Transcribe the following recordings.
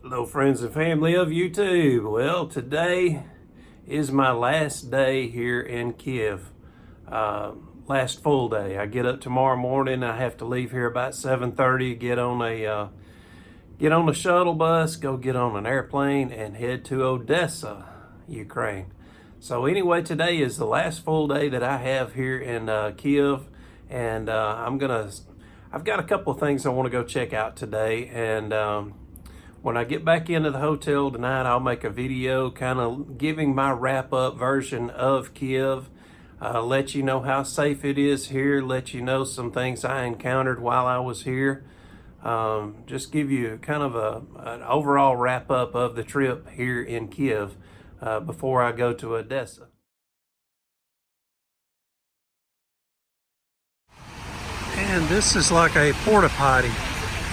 Hello friends and family of YouTube. Well, today is my last day here in Kiev. Last full day. I get up tomorrow morning. I have to leave here about 7:30, get on a shuttle bus, go get on an airplane and head to Odessa, Ukraine. So anyway, today is the last full day that I have here in Kiev, and I've got a couple of things I want to go check out today, and when I get back into the hotel tonight, I'll make a video kind of giving my wrap-up version of Kiev, let you know how safe it is here, let you know some things I encountered while I was here, just give you kind of an overall wrap-up of the trip here in Kiev before I go to Odessa. And this is like a porta potty.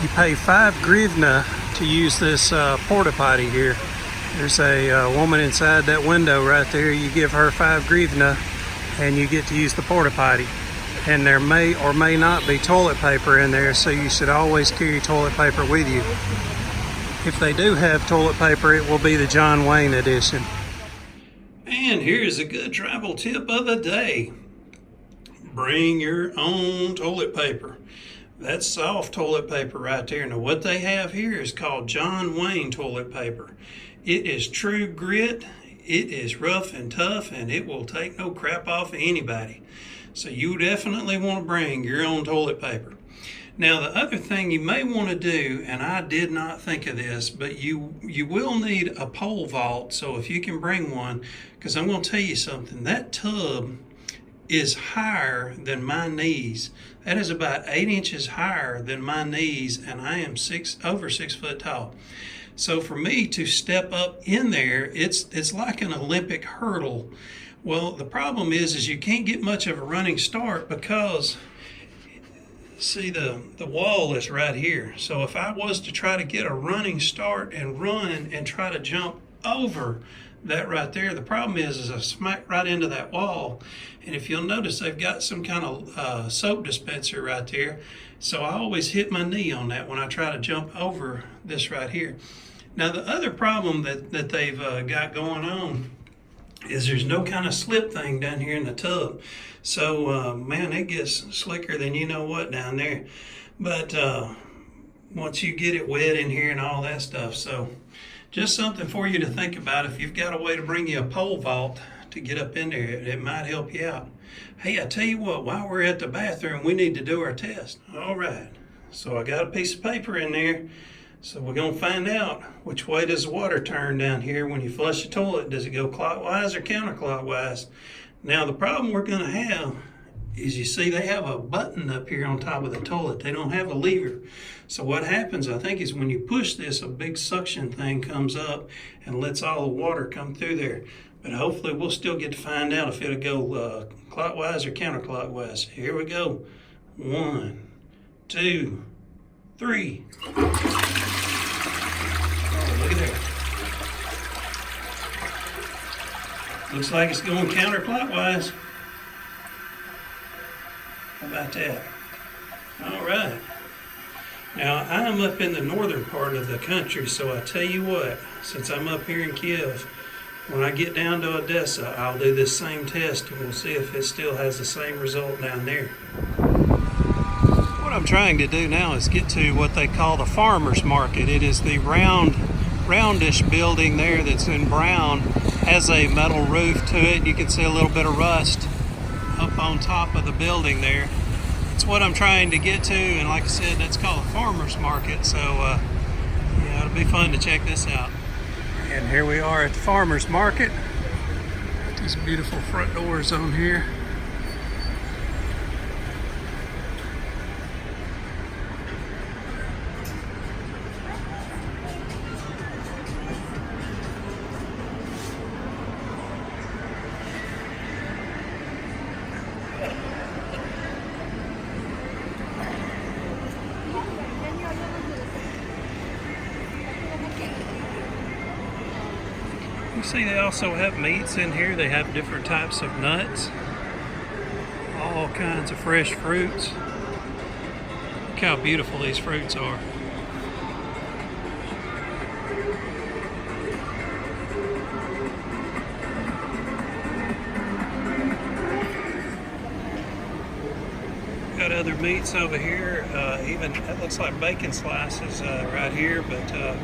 You pay 5 hryvnia to use this porta potty here. There's a woman inside that window right there. You give her 5 hryvnia and you get to use the porta potty. And there may or may not be toilet paper in there, so you should always carry toilet paper with you. If they do have toilet paper, it will be the John Wayne edition. And here's a good travel tip of the day. Bring your own toilet paper. That's soft toilet paper right there. Now what they have here is called John Wayne toilet paper. It is true grit, it is rough and tough, and it will take no crap off of anybody. So you definitely want to bring your own toilet paper. Now the other thing you may want to do, and I did not think of this, but you will need a pole vault, so if you can bring one, because I'm going to tell you something, that tub is higher than my knees. That is about 8 inches higher than my knees, and I am over 6 foot tall. So for me to step up in there, it's like an Olympic hurdle. Well, the problem is you can't get much of a running start because, see, the wall is right here. So if I was to try to get a running start and run and try to jump over that right there, the problem is I smack right into that wall. And if you'll notice, they've got some kind of soap dispenser right there. So I always hit my knee on that when I try to jump over this right here. Now the other problem that they've got going on is there's no kind of slip thing down here in the tub. So man, it gets slicker than you know what down there. But once you get it wet in here and all that stuff, so just something for you to think about. If you've got a way to bring you a pole vault to get up in there, it might help you out. Hey, I tell you what, while we're at the bathroom, we need to do our test. All right, so I got a piece of paper in there. So we're gonna find out which way does the water turn down here when you flush the toilet. Does it go clockwise or counterclockwise? Now the problem we're gonna have is, you see, they have a button up here on top of the toilet. They don't have a lever. So what happens, I think, is when you push this, a big suction thing comes up and lets all the water come through there. But hopefully we'll still get to find out if it'll go clockwise or counterclockwise. Here we go. 1, 2, 3. Oh, look at that. Looks like it's going counterclockwise. How about that? All right. Now, I'm up in the northern part of the country, so I tell you what, since I'm up here in Kiev, when I get down to Odessa, I'll do this same test and we'll see if it still has the same result down there. What I'm trying to do now is get to what they call the farmer's market. It is the roundish building there that's in brown, has a metal roof to it. You can see a little bit of rust up on top of the building there. It's what I'm trying to get to, and like I said, that's called a farmer's market, so yeah, it'll be fun to check this out. And here we are at the farmer's market. These beautiful front doors on here. You see they also have meats in here. They have different types of nuts, all kinds of fresh fruits. Look how beautiful these fruits are. Got other meats over here, even it looks like bacon slices right here, but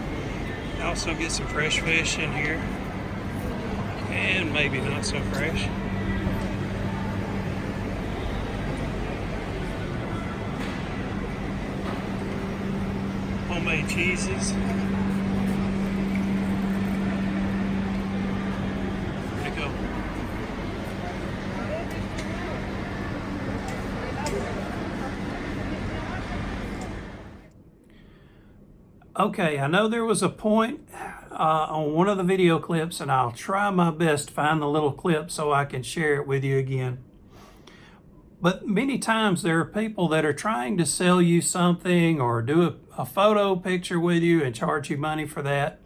also get some fresh fish in here, and maybe not so fresh. Homemade cheeses. There you go. Okay, I know there was a point on one of the video clips, and I'll try my best to find the little clip so I can share it with you again. But many times there are people that are trying to sell you something or do a photo picture with you and charge you money for that.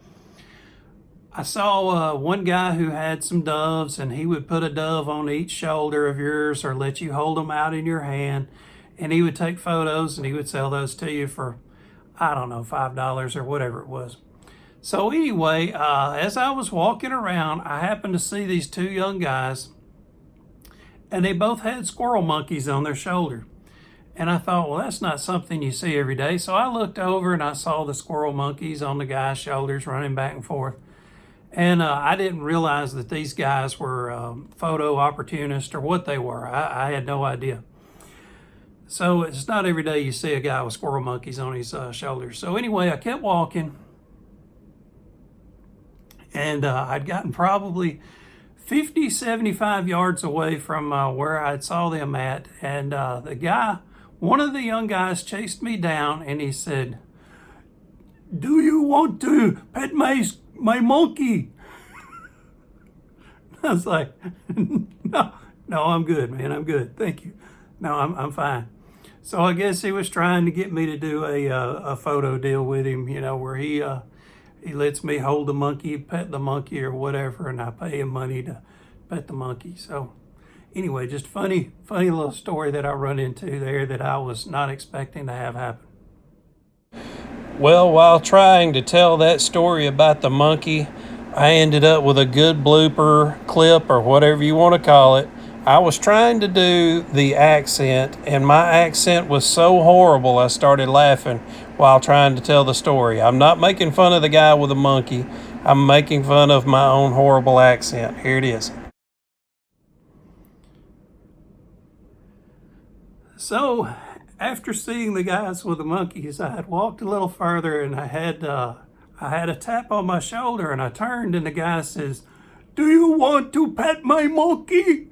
I saw one guy who had some doves, and he would put a dove on each shoulder of yours or let you hold them out in your hand, and he would take photos and he would sell those to you for, I don't know, $5 or whatever it was. So anyway, as I was walking around, I happened to see these two young guys, and they both had squirrel monkeys on their shoulder. And I thought, well, that's not something you see every day. So I looked over and I saw the squirrel monkeys on the guy's shoulders running back and forth. And I didn't realize that these guys were photo opportunists or what they were. I had no idea. So it's not every day you see a guy with squirrel monkeys on his shoulders. So anyway, I kept walking, and I'd gotten probably 50, 75 yards away from where I saw them at. And the guy, one of the young guys, chased me down, and he said, "Do you want to pet my monkey?" I was like, no, I'm good, man. I'm good. Thank you. No, I'm fine. So I guess he was trying to get me to do a photo deal with him, you know, where he lets me hold the monkey, pet the monkey or whatever, and I pay him money to pet the monkey. So anyway, just funny little story that I run into there that I was not expecting to have happen. Well, while trying to tell that story about the monkey, I ended up with a good blooper clip or whatever you want to call it. I was trying to do the accent, and my accent was so horrible I started laughing while trying to tell the story. I'm not making fun of the guy with the monkey. I'm making fun of my own horrible accent. Here it is. So, after seeing the guys with the monkeys, I had walked a little further, and I had a tap on my shoulder, and I turned, and the guy says, "Do you want to pet my monkey?"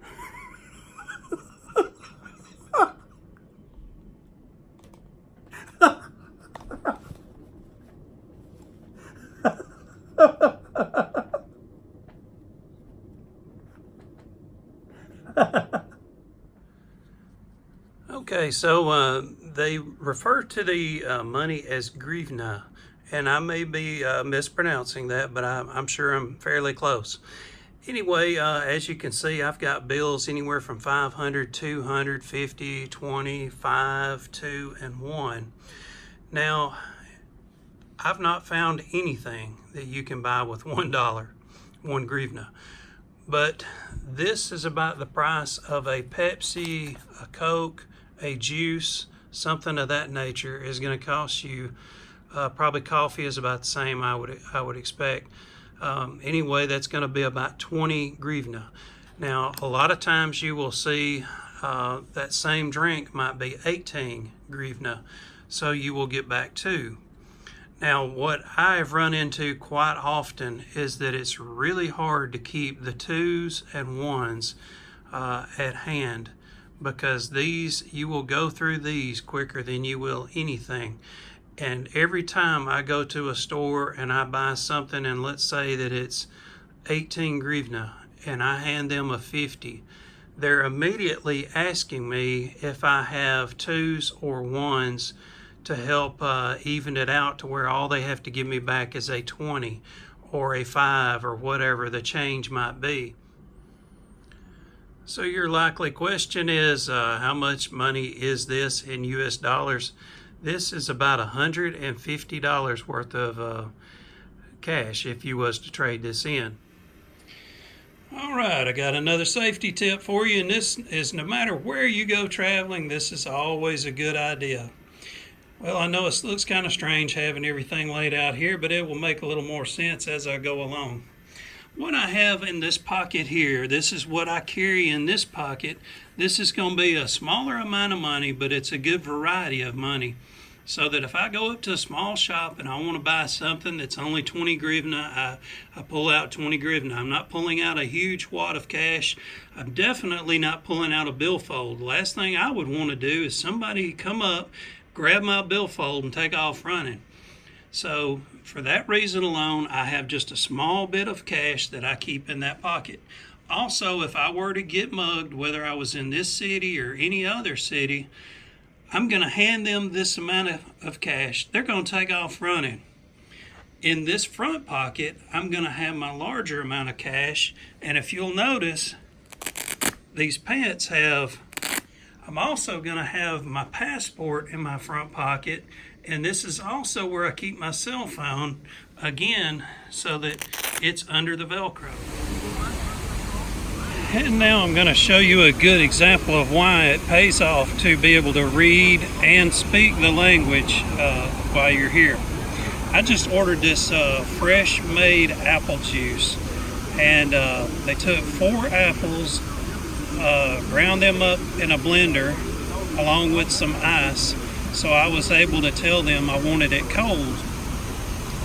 Okay, so they refer to the money as grivna, and I may be mispronouncing that, but I'm sure I'm fairly close. Anyway, as you can see, I've got bills anywhere from 500, 200, 50, 20, 5, 2, and 1. Now, I've not found anything that you can buy with $1, 1 grivna. But this is about the price of a Pepsi, a Coke, a juice, something of that nature is going to cost you. Probably coffee is about the same, I would expect. Anyway, that's going to be about 20 grivna. Now, a lot of times you will see that same drink might be 18 grivna, so you will get back 2. Now, what I have run into quite often is that it's really hard to keep the 2s and 1s at hand, because these, you will go through these quicker than you will anything. And every time I go to a store and I buy something, and let's say that it's 18 grivna, and I hand them a 50, they're immediately asking me if I have 2s or 1s to help even it out to where all they have to give me back is a 20 or a 5 or whatever the change might be. So your likely question is, how much money is this in US dollars? This is about $150 worth of cash if you was to trade this in. All right, I got another safety tip for you, and this is no matter where you go traveling, this is always a good idea. Well, I know it looks kind of strange having everything laid out here, but it will make a little more sense as I go along. What I have in this pocket here, this is what I carry in this pocket. This is going to be a smaller amount of money, but it's a good variety of money. So that if I go up to a small shop and I want to buy something that's only 20 hryvnia, I pull out 20 hryvnia. I'm not pulling out a huge wad of cash. I'm definitely not pulling out a billfold. The last thing I would want to do is somebody come up, grab my billfold, and take off running. So for that reason alone, I have just a small bit of cash that I keep in that pocket. Also, if I were to get mugged, whether I was in this city or any other city, I'm going to hand them this amount of cash. They're going to take off running. In this front pocket, I'm going to have my larger amount of cash. And if you'll notice, these pants have, I'm also going to have my passport in my front pocket. And this is also where I keep my cell phone, again, so that it's under the Velcro. And now I'm going to show you a good example of why it pays off to be able to read and speak the language while you're here. I just ordered this fresh made apple juice, and they took 4 apples, ground them up in a blender along with some ice, so I was able to tell them I wanted it cold.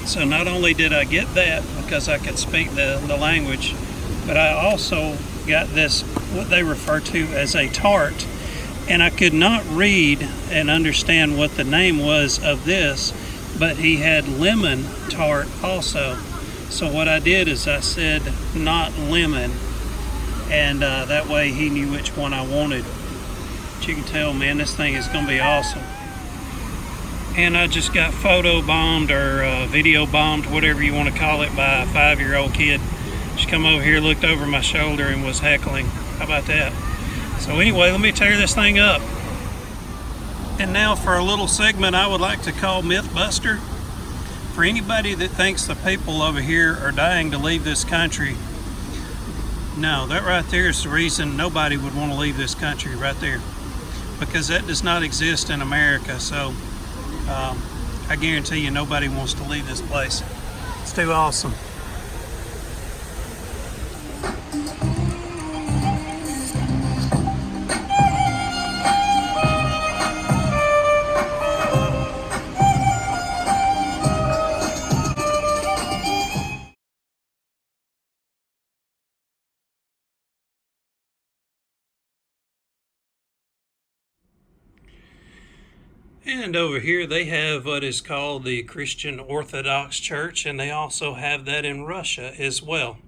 So not only did I get that because I could speak the language, but I also got this, what they refer to as a tart, and I could not read and understand what the name was of this, but he had lemon tart also. So what I did is I said not lemon, and that way he knew which one I wanted. But you can tell, man, this thing is going to be awesome. And I just got photo bombed or video bombed, whatever you want to call it, by a 5-year-old kid. She come over here, looked over my shoulder, and was heckling. How about that? So anyway, let me tear this thing up. And now for a little segment I would like to call Mythbuster. For anybody that thinks the people over here are dying to leave this country, no, that right there is the reason nobody would want to leave this country right there. Because that does not exist in America. So I guarantee you nobody wants to leave this place. It's too awesome. And over here they have what is called the Christian Orthodox Church, and they also have that in Russia as well.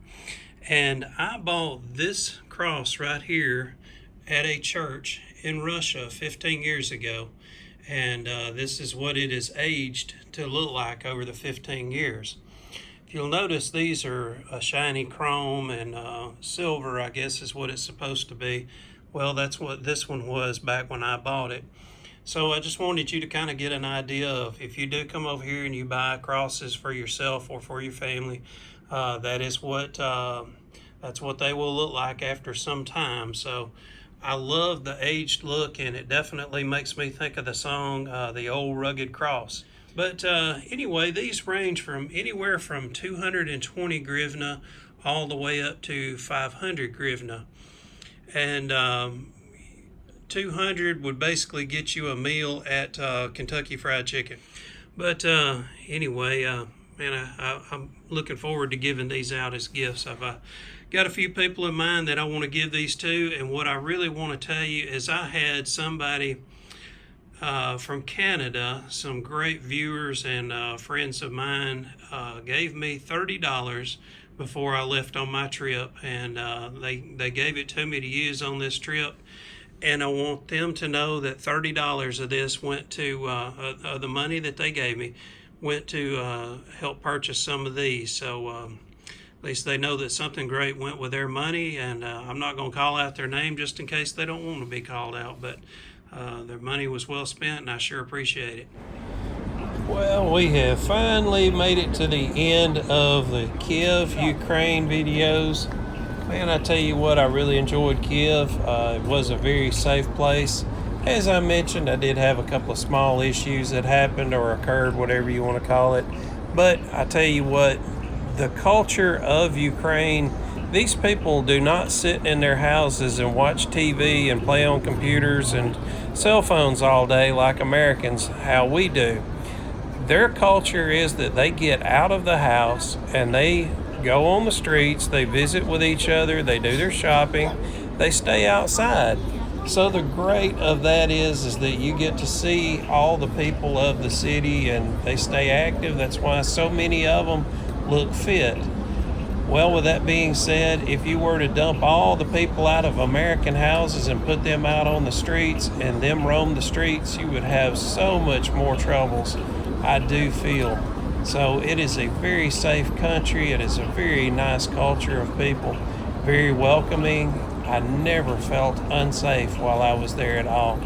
And I bought this cross right here at a church in Russia 15 years ago. And this is what it is aged to look like over the 15 years. If you'll notice, these are a shiny chrome and silver, I guess is what it's supposed to be. Well, that's what this one was back when I bought it. So I just wanted you to kind of get an idea of, if you do come over here and you buy crosses for yourself or for your family, that's what they will look like after some time. So I love the aged look, and it definitely makes me think of the song, The Old Rugged Cross. But anyway, these range from anywhere from 220 hryvnia all the way up to 500 hryvnia. And 200 would basically get you a meal at Kentucky Fried Chicken. But anyway, man, I'm looking forward to giving these out as gifts. I've got a few people in mind that I want to give these to, and what I really want to tell you is I had somebody from Canada, some great viewers and friends of mine, gave me $30 before I left on my trip, and they gave it to me to use on this trip. And I want them to know that $30 of this went to, the money that they gave me, went to help purchase some of these. So at least they know that something great went with their money, and I'm not going to call out their name just in case they don't want to be called out, but their money was well spent, and I sure appreciate it. Well, we have finally made it to the end of the Kiev, Ukraine videos. Man, I tell you what, I really enjoyed Kiev. It was a very safe place. As I mentioned, I did have a couple of small issues that happened or occurred, whatever you want to call it. But I tell you what, the culture of Ukraine, these people do not sit in their houses and watch TV and play on computers and cell phones all day like Americans, how we do. Their culture is that they get out of the house and they go on the streets, they visit with each other, they do their shopping, they stay outside. So the great of that is that you get to see all the people of the city and they stay active. That's why so many of them look fit. Well, with that being said, if you were to dump all the people out of American houses and put them out on the streets and them roam the streets, you would have so much more troubles, I do feel. So it is a very safe country. It is a very nice culture of people, very welcoming. I never felt unsafe while I was there at all.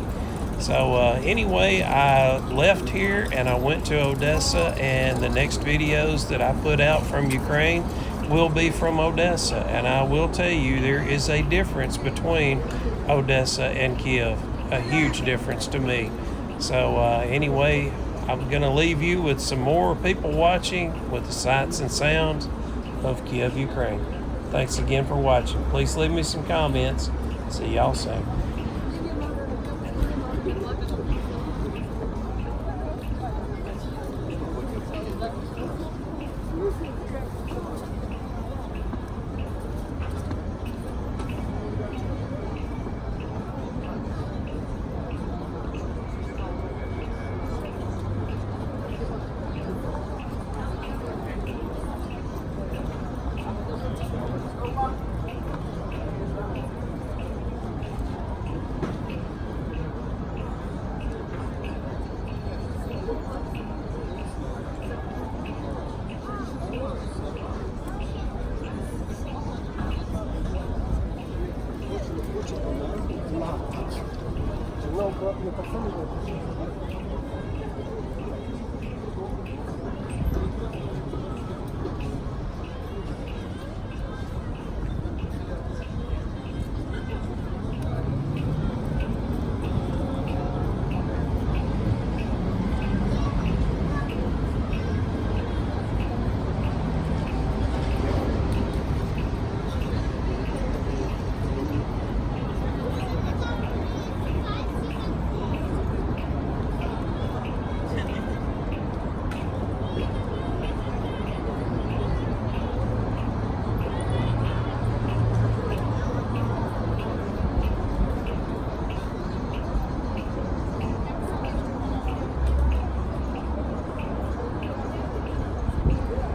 So anyway, I left here and I went to Odessa, and the next videos that I put out from Ukraine will be from Odessa. And I will tell you, there is a difference between Odessa and Kiev, a huge difference to me. So anyway, I'm going to leave you with some more people watching with the sights and sounds of Kiev, Ukraine. Thanks again for watching. Please leave me some comments. See y'all soon.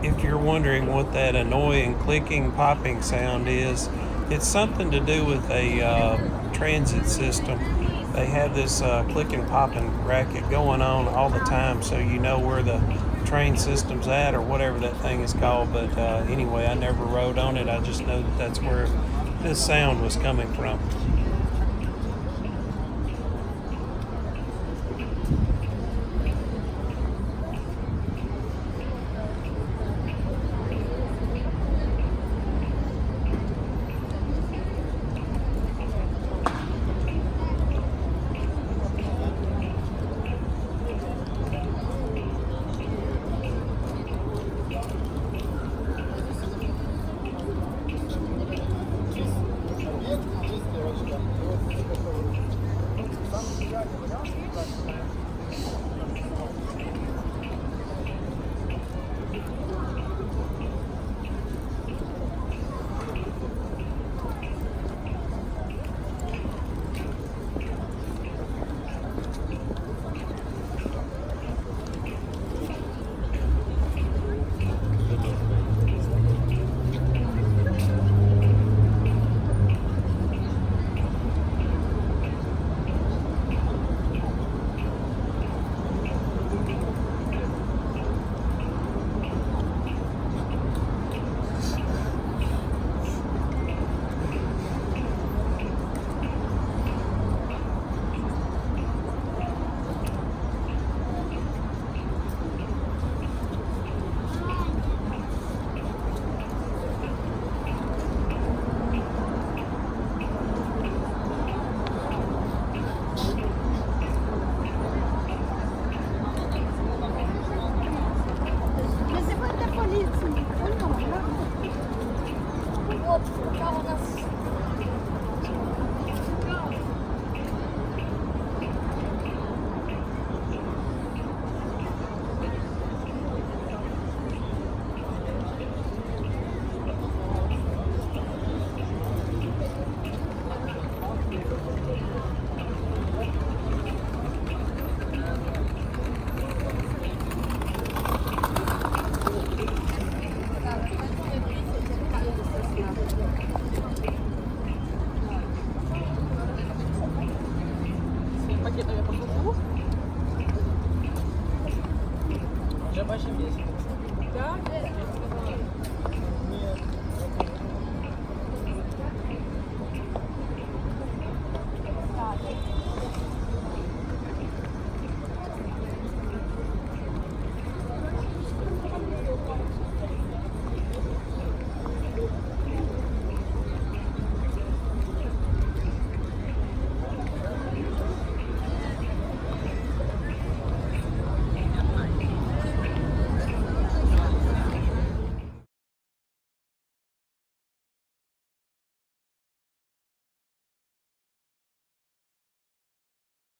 If you're wondering what that annoying clicking, popping sound is, it's something to do with a transit system. They have this click and popping racket going on all the time, so you know where the train system's at or whatever that thing is called. But anyway, I never rode on it. I just know that that's where this sound was coming from.